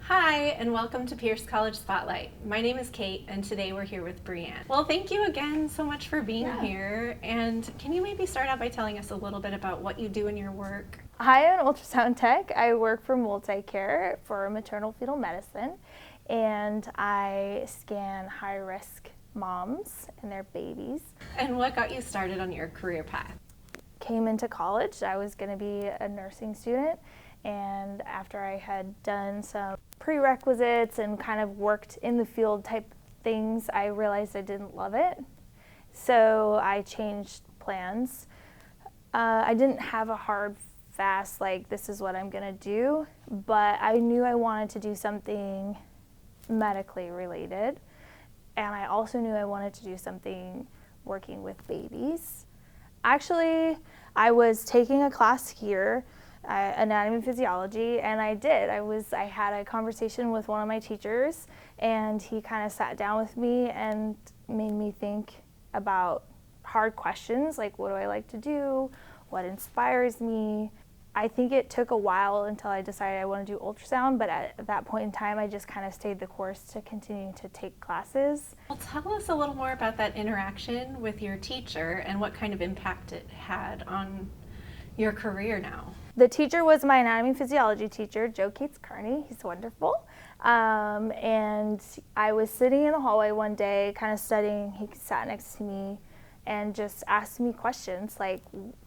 Hi, and welcome to Pierce College Spotlight. My name is Kate, and today we're here with Brianne. Well, thank you again so much for being here. And can you maybe start out by telling us a little bit about what you do in your work? Hi, I'm an ultrasound tech. I work for Multicare for maternal fetal medicine, and I scan high-risk moms and their babies. And what got you started on your career path? Came into college, I was going to be a nursing student, and after I had done some prerequisites and kind of worked in the field type things, I realized I didn't love it. So I changed plans. I didn't have a hard fast, like, this is what I'm going to do, but I knew I wanted to do something medically related, and I also knew I wanted to do something working with babies. Actually, I was taking a class here, anatomy and physiology, and I had a conversation with one of my teachers, and he kind of sat down with me and made me think about hard questions, like, what do I like to do? What inspires me? I think it took a while until I decided I want to do ultrasound, but at that point in time, I just kind of stayed the course to continue to take classes. Well, tell us a little more about that interaction with your teacher and what kind of impact it had on your career now. The teacher was my anatomy and physiology teacher, Joe Cates Carney. He's wonderful. And I was sitting in the hallway one day, kind of studying. He sat next to me and just asked me questions like,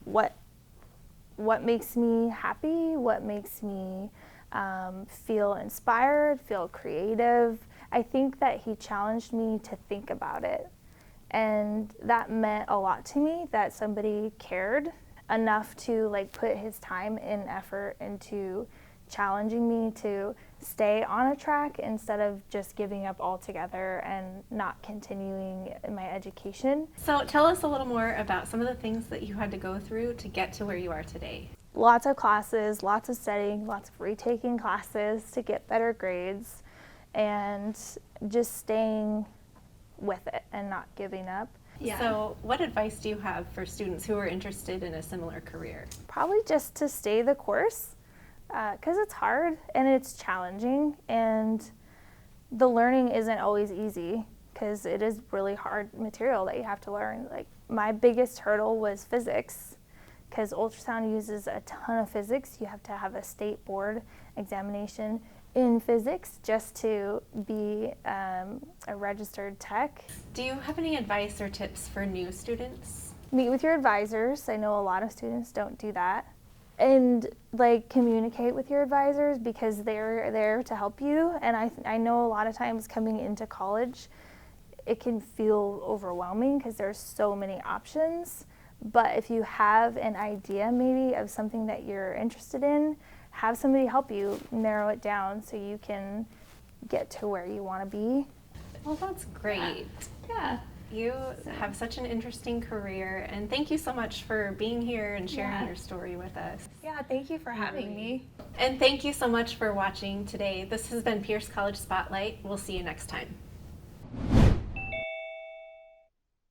what makes me happy? What makes me feel inspired, feel creative? I think that he challenged me to think about it. And that meant a lot to me, that somebody cared enough to put his time and effort into challenging me to stay on a track instead of just giving up altogether and not continuing in my education. So tell us a little more about some of the things that you had to go through to get to where you are today. Lots of classes, lots of studying, lots of retaking classes to get better grades, and just staying with it and not giving up. Yeah. So what advice do you have for students who are interested in a similar career? Probably just to stay the course, because it's hard and it's challenging, and the learning isn't always easy because it is really hard material that you have to learn. Like, my biggest hurdle was physics, because ultrasound uses a ton of physics. You have to have a state board examination in physics just to be a registered tech. Do you have any advice or tips for new students? Meet with your advisors. I know a lot of students don't do that. And communicate with your advisors, because they're there to help you. And I know a lot of times coming into college, it can feel overwhelming because there's so many options. But if you have an idea maybe of something that you're interested in, have somebody help you narrow it down so you can get to where you want to be. Well, that's great. Yeah. You have such an interesting career, and thank you so much for being here and sharing your story with us. Yeah, thank you for having me. And thank you so much for watching today. This has been Pierce College Spotlight. We'll see you next time.